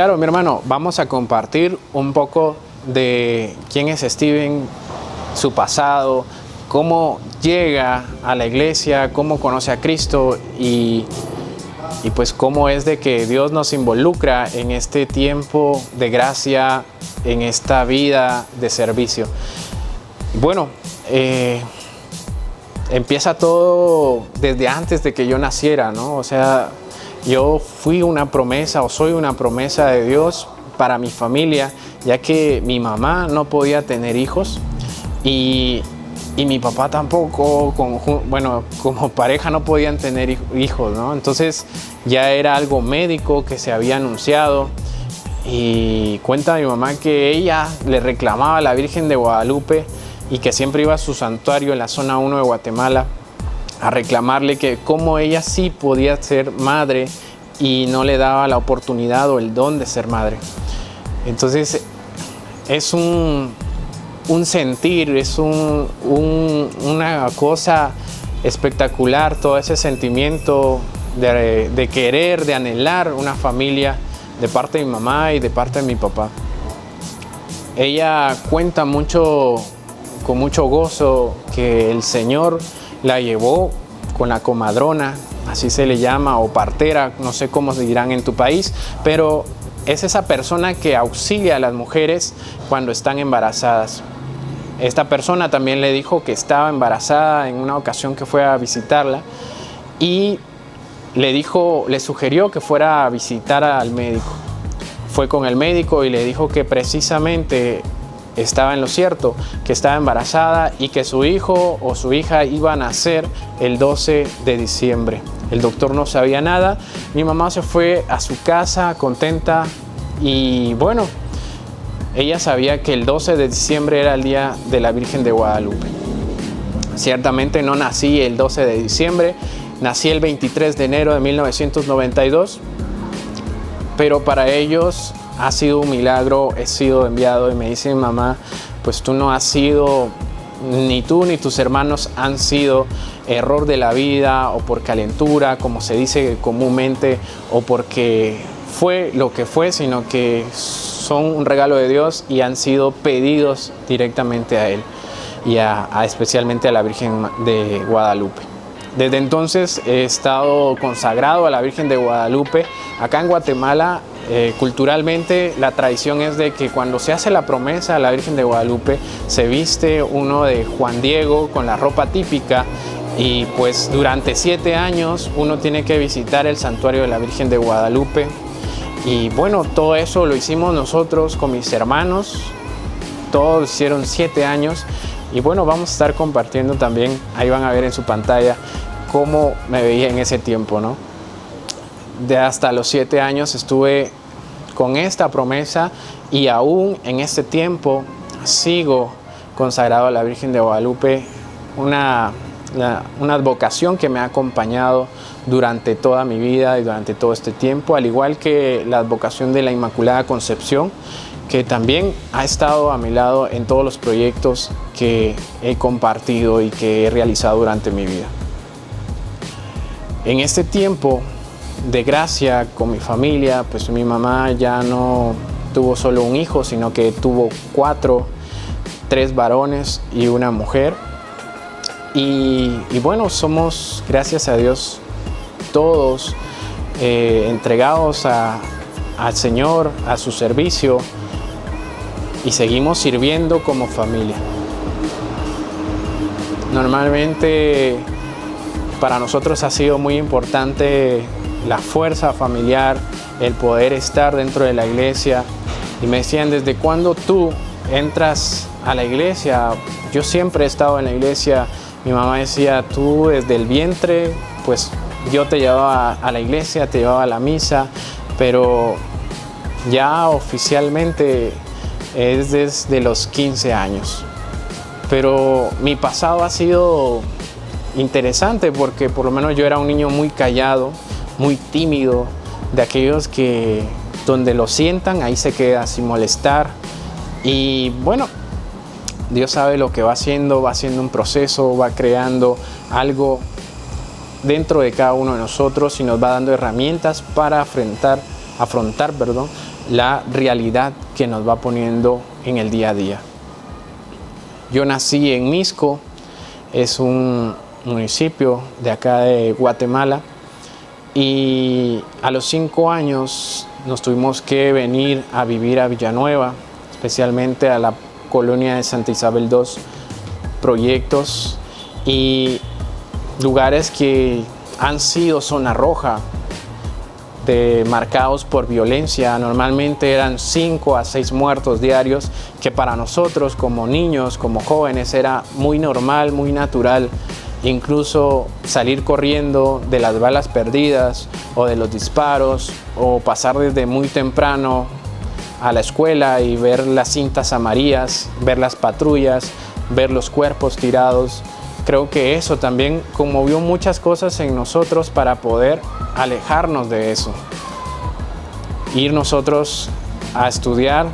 claro, mi hermano, vamos a compartir un poco de quién es Steven, su pasado, cómo llega a la iglesia, cómo conoce a Cristo y pues cómo es de que Dios nos involucra en este tiempo de gracia, en esta vida de servicio. Bueno, empieza todo desde antes de que yo naciera, ¿no? O sea, yo fui una promesa o soy una promesa de Dios para mi familia, ya que mi mamá no podía tener hijos y mi papá tampoco, como pareja no podían tener hijos, ¿no? Entonces ya era algo médico que se había anunciado y cuenta mi mamá que ella le reclamaba a la Virgen de Guadalupe y que siempre iba a su santuario en la zona 1 de Guatemala a reclamarle que cómo ella sí podía ser madre y no le daba la oportunidad o el don de ser madre. Entonces es un sentir, es una cosa espectacular, todo ese sentimiento de querer, de anhelar una familia de parte de mi mamá y de parte de mi papá. Ella cuenta con mucho gozo que el Señor la llevó con la comadrona, así se le llama, o partera, no sé cómo se dirán en tu país, pero es esa persona que auxilia a las mujeres cuando están embarazadas. Esta persona también le dijo que estaba embarazada en una ocasión que fue a visitarla y le sugirió que fuera a visitar al médico. Fue con el médico y le dijo que precisamente estaba en lo cierto, que estaba embarazada y que su hijo o su hija iba a nacer el 12 de diciembre. El doctor no sabía nada. Mi mamá se fue a su casa contenta y bueno, ella sabía que el 12 de diciembre era el día de la Virgen de Guadalupe. Ciertamente no nací el 12 de diciembre, nací el 23 de enero de 1992, pero para ellos ha sido un milagro, he sido enviado y me dice mi mamá, pues tú no has sido, ni tú ni tus hermanos han sido error de la vida o por calentura, como se dice comúnmente, o porque fue lo que fue, sino que son un regalo de Dios y han sido pedidos directamente a Él y especialmente a la Virgen de Guadalupe. Desde entonces he estado consagrado a la Virgen de Guadalupe. Acá en Guatemala, culturalmente, la tradición es de que cuando se hace la promesa a la Virgen de Guadalupe, se viste uno de Juan Diego con la ropa típica y pues durante 7 años uno tiene que visitar el santuario de la Virgen de Guadalupe. Y bueno, todo eso lo hicimos nosotros con mis hermanos, todos hicieron 7 años y bueno, vamos a estar compartiendo también, ahí van a ver en su pantalla cómo me veía en ese tiempo, ¿no? De hasta los 7 años estuve con esta promesa y aún en este tiempo sigo consagrado a la Virgen de Guadalupe, una advocación que me ha acompañado durante toda mi vida y durante todo este tiempo, al igual que la advocación de la Inmaculada Concepción, que también ha estado a mi lado en todos los proyectos que he compartido y que he realizado durante mi vida. En este tiempo de gracia con mi familia, pues mi mamá ya no tuvo solo un hijo, sino que tuvo 3 varones y una mujer. Y bueno, somos, gracias a Dios, todos entregados al Señor, a su servicio, y seguimos sirviendo como familia. Normalmente para nosotros ha sido muy importante la fuerza familiar, el poder estar dentro de la iglesia. Y me decían, ¿desde cuándo tú entras a la iglesia? Yo siempre he estado en la iglesia. Mi mamá decía, tú desde el vientre, pues yo te llevaba a la iglesia, te llevaba a la misa, pero ya oficialmente es desde los 15 años. Pero mi pasado ha sido interesante porque por lo menos yo era un niño muy callado, muy tímido, de aquellos que donde lo sientan ahí se queda sin molestar. Y bueno, Dios sabe lo que va haciendo un proceso, va creando algo dentro de cada uno de nosotros y nos va dando herramientas para afrontar la realidad que nos va poniendo en el día a día. Yo nací en Misco, es un municipio de acá de Guatemala, y a los 5 años nos tuvimos que venir a vivir a Villanueva, especialmente a la colonia de Santa Isabel II, proyectos y lugares que han sido zona roja, marcados por violencia. Normalmente eran 5 a 6 muertos diarios, que para nosotros como niños, como jóvenes, era muy normal, muy natural. Incluso salir corriendo de las balas perdidas o de los disparos, o pasar desde muy temprano a la escuela y ver las cintas amarillas, ver las patrullas, ver los cuerpos tirados. Creo que eso también conmovió muchas cosas en nosotros para poder alejarnos de eso. Ir nosotros a estudiar.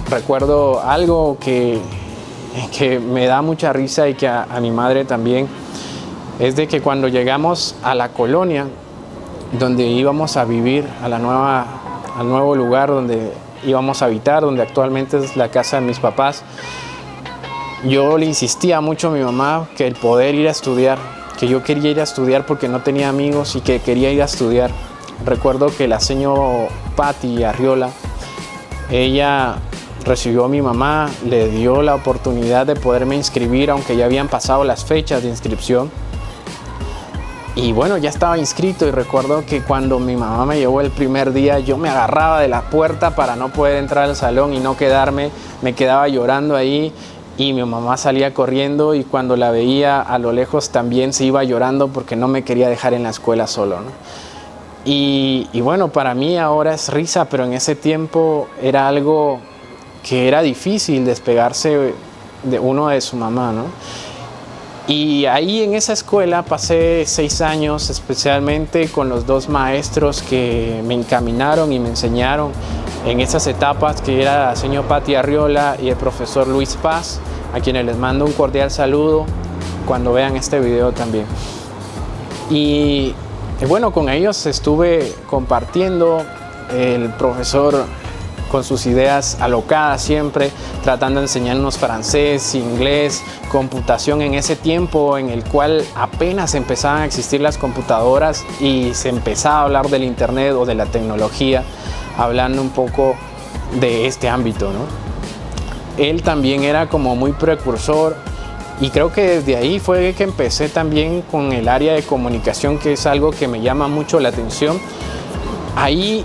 Recuerdo algo que me da mucha risa y que a mi madre también, es de que cuando llegamos a la colonia donde íbamos a vivir, al nuevo lugar donde íbamos a habitar, donde actualmente es la casa de mis papás, yo le insistía mucho a mi mamá que el poder ir a estudiar, que yo quería ir a estudiar porque no tenía amigos y que quería ir a estudiar. Recuerdo que la señora Patti Arriola, ella recibió a mi mamá, le dio la oportunidad de poderme inscribir, aunque ya habían pasado las fechas de inscripción. Y bueno, ya estaba inscrito, y recuerdo que cuando mi mamá me llevó el primer día, yo me agarraba de la puerta para no poder entrar al salón y no quedarme, me quedaba llorando ahí. Y mi mamá salía corriendo, y cuando la veía a lo lejos también se iba llorando porque no me quería dejar en la escuela solo, ¿no? Y bueno, para mí ahora es risa, pero en ese tiempo era algo que era difícil despegarse de uno de su mamá, ¿no? Y ahí en esa escuela pasé 6 años, especialmente con los 2 maestros que me encaminaron y me enseñaron en esas etapas, que era la señora Patti Arriola y el profesor Luis Paz, a quienes les mando un cordial saludo cuando vean este video también. Y bueno, con ellos estuve compartiendo, el profesor con sus ideas alocadas siempre, tratando de enseñarnos francés, inglés, computación en ese tiempo en el cual apenas empezaban a existir las computadoras y se empezaba a hablar del internet o de la tecnología, hablando un poco de este ámbito, ¿no? Él también era como muy precursor, y creo que desde ahí fue que empecé también con el área de comunicación, que es algo que me llama mucho la atención. Ahí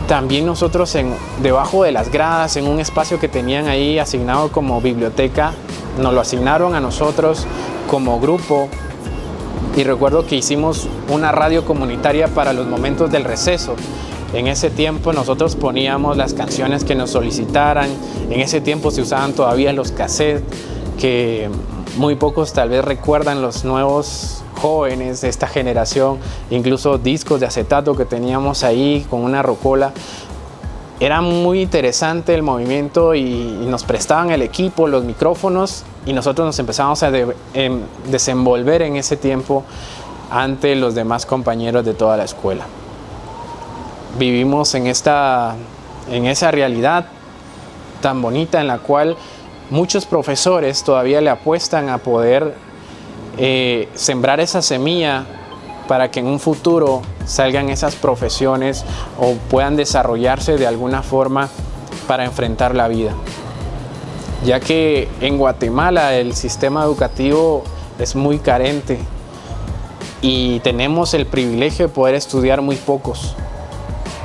también nosotros debajo de las gradas, en un espacio que tenían ahí asignado como biblioteca, nos lo asignaron a nosotros como grupo, y recuerdo que hicimos una radio comunitaria para los momentos del receso. En ese tiempo nosotros poníamos las canciones que nos solicitaran. En ese tiempo se usaban todavía los cassettes, que muy pocos tal vez recuerdan los nuevos jóvenes de esta generación, incluso discos de acetato que teníamos ahí con una rocola. Era muy interesante el movimiento, y nos prestaban el equipo, los micrófonos, y nosotros nos empezamos a desenvolver en ese tiempo ante los demás compañeros de toda la escuela. Vivimos en esa realidad tan bonita, en la cual muchos profesores todavía le apuestan a poder sembrar esa semilla para que en un futuro salgan esas profesiones o puedan desarrollarse de alguna forma para enfrentar la vida. Ya que en Guatemala el sistema educativo es muy carente y tenemos el privilegio de poder estudiar muy pocos,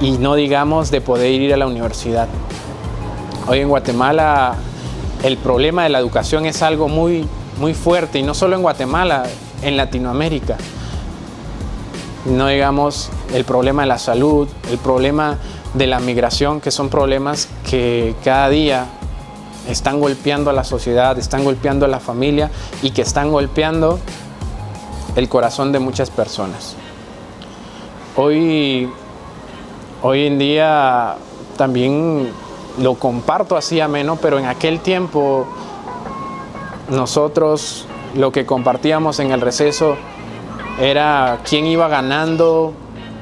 y no digamos de poder ir a la universidad. Hoy en Guatemala el problema de la educación es algo muy fuerte, y no solo en Guatemala, en Latinoamérica. No digamos el problema de la salud, el problema de la migración, que son problemas que cada día están golpeando a la sociedad, están golpeando a la familia, y que están golpeando el corazón de muchas personas. Hoy en día también lo comparto así ameno, pero en aquel tiempo nosotros lo que compartíamos en el receso era quién iba ganando,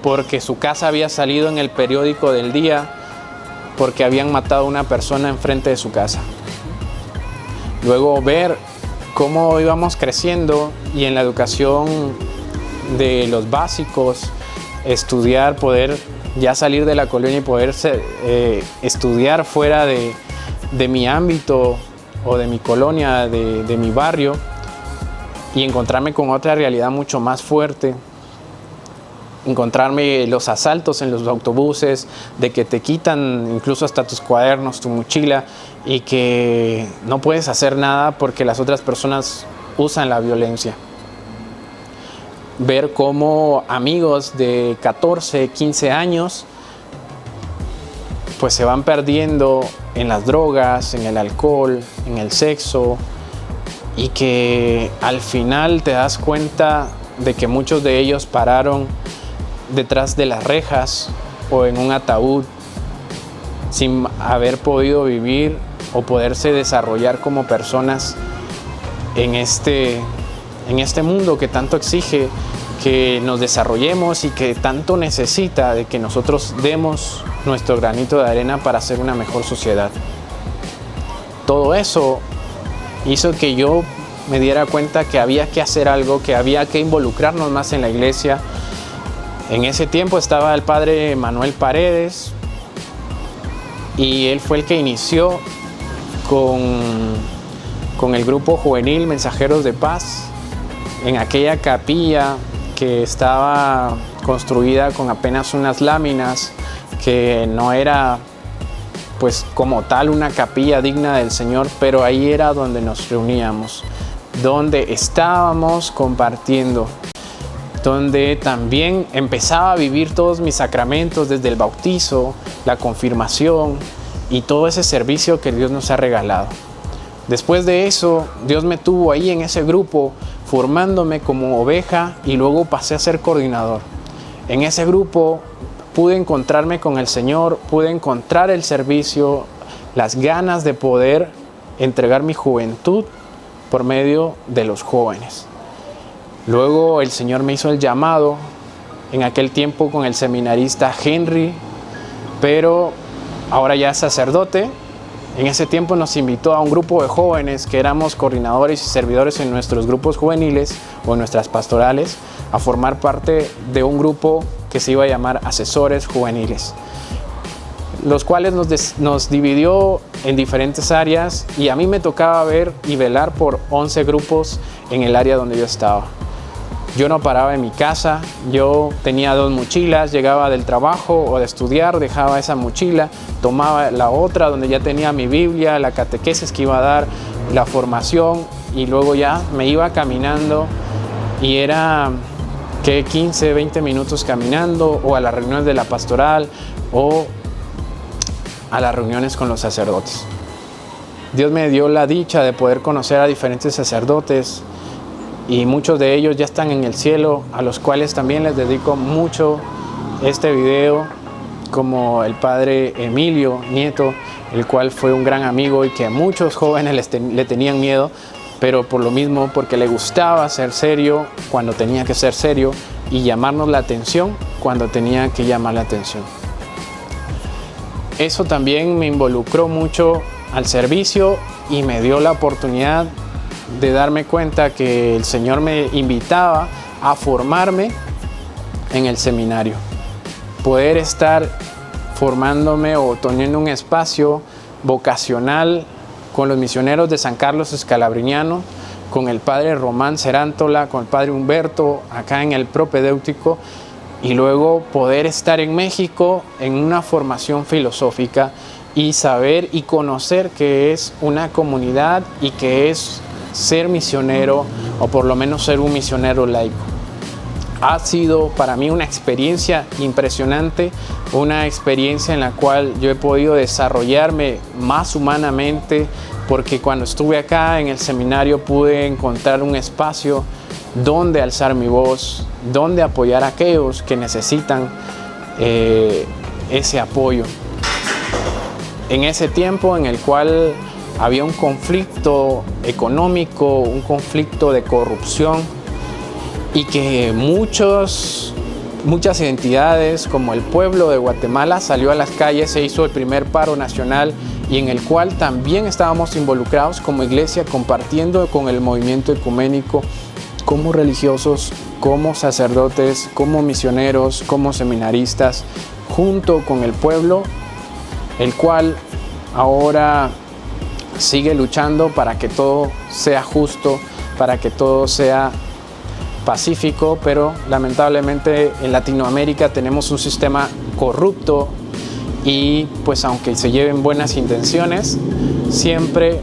porque su casa había salido en el periódico del día, porque habían matado a una persona enfrente de su casa. Luego ver cómo íbamos creciendo y en la educación de los básicos, estudiar, poder ya salir de la colonia y poder estudiar fuera de mi ámbito o de mi colonia, de mi barrio, y encontrarme con otra realidad mucho más fuerte. Encontrarme los asaltos en los autobuses, de que te quitan incluso hasta tus cuadernos, tu mochila, y que no puedes hacer nada porque las otras personas usan la violencia. Ver cómo amigos de 14, 15 años pues se van perdiendo en las drogas, en el alcohol, en el sexo, y que al final te das cuenta de que muchos de ellos pararon detrás de las rejas o en un ataúd sin haber podido vivir o poderse desarrollar como personas en este mundo que tanto exige que nos desarrollemos y que tanto necesita de que nosotros demos nuestro granito de arena para hacer una mejor sociedad. Todo eso hizo que yo me diera cuenta que había que hacer algo, que había que involucrarnos más en la iglesia. En ese tiempo estaba el padre Manuel Paredes y él fue el que inició con el grupo juvenil Mensajeros de Paz en aquella capilla que estaba construida con apenas unas láminas, que no era pues como tal una capilla digna del Señor, pero ahí era donde nos reuníamos, donde estábamos compartiendo, donde también empezaba a vivir todos mis sacramentos, desde el bautizo, la confirmación y todo ese servicio que Dios nos ha regalado. Después de eso, Dios me tuvo ahí en ese grupo, formándome como oveja, y luego pasé a ser coordinador. En ese grupo pude encontrarme con el Señor, pude encontrar el servicio, las ganas de poder entregar mi juventud por medio de los jóvenes. Luego el Señor me hizo el llamado, en aquel tiempo con el seminarista Henry, pero ahora ya es sacerdote. En ese tiempo nos invitó a un grupo de jóvenes que éramos coordinadores y servidores en nuestros grupos juveniles o en nuestras pastorales, a formar parte de un grupo que se iba a llamar Asesores Juveniles, los cuales nos dividió en diferentes áreas, y a mí me tocaba ver y velar por 11 grupos en el área donde yo estaba. Yo no paraba en mi casa, yo tenía 2 mochilas, llegaba del trabajo o de estudiar, dejaba esa mochila, tomaba la otra donde ya tenía mi Biblia, la catequesis que iba a dar, la formación, y luego ya me iba caminando, y era que 15, 20 minutos caminando, o a las reuniones de la pastoral o a las reuniones con los sacerdotes. Dios me dio la dicha de poder conocer a diferentes sacerdotes, y muchos de ellos ya están en el cielo, a los cuales también les dedico mucho este video, como el padre Emilio Nieto, el cual fue un gran amigo y que a muchos jóvenes le tenían miedo, pero por lo mismo, porque le gustaba ser serio cuando tenía que ser serio y llamarnos la atención cuando tenía que llamar la atención. Eso también me involucró mucho al servicio y me dio la oportunidad de darme cuenta que el Señor me invitaba a formarme en el seminario, poder estar formándome o teniendo un espacio vocacional con los misioneros de San Carlos Escalabriniano, con el padre Román Cerántola, con el padre Humberto, acá en el propedéutico, y luego poder estar en México en una formación filosófica y saber y conocer qué es una comunidad y qué es ser misionero, o por lo menos ser un misionero laico. Ha sido para mí una experiencia impresionante, una experiencia en la cual yo he podido desarrollarme más humanamente, porque cuando estuve acá en el seminario pude encontrar un espacio donde alzar mi voz, donde apoyar a aquellos que necesitan ese apoyo. En ese tiempo en el cual había un conflicto económico, un conflicto de corrupción, y que muchos muchas entidades como el pueblo de Guatemala salió a las calles, se hizo el primer paro nacional y en el cual también estábamos involucrados como iglesia, compartiendo con el movimiento ecuménico, como religiosos, como sacerdotes, como misioneros, como seminaristas, junto con el pueblo, el cual ahora sigue luchando para que todo sea justo, para que todo sea pacífico, pero lamentablemente en Latinoamérica tenemos un sistema corrupto y pues aunque se lleven buenas intenciones, siempre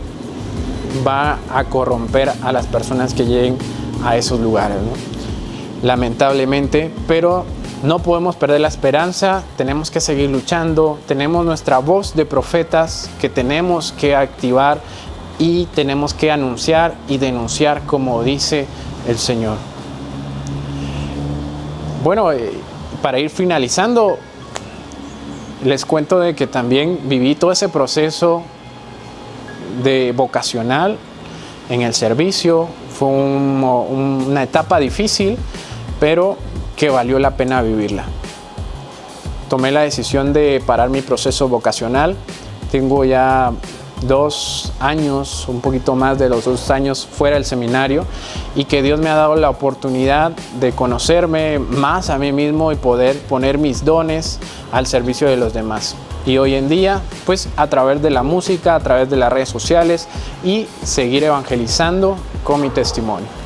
va a corromper a las personas que lleguen a esos lugares, ¿no? Lamentablemente, pero no podemos perder la esperanza, tenemos que seguir luchando, tenemos nuestra voz de profetas que tenemos que activar y tenemos que anunciar y denunciar como dice el Señor. Bueno, para ir finalizando, les cuento de que también viví todo ese proceso de vocacional en el servicio. Fue una etapa difícil, pero que valió la pena vivirla. Tomé la decisión de parar mi proceso vocacional. Tengo ya 2 años, un poquito más de los 2 años fuera del seminario, y que Dios me ha dado la oportunidad de conocerme más a mí mismo y poder poner mis dones al servicio de los demás. Y hoy en día, pues a través de la música, a través de las redes sociales y seguir evangelizando con mi testimonio.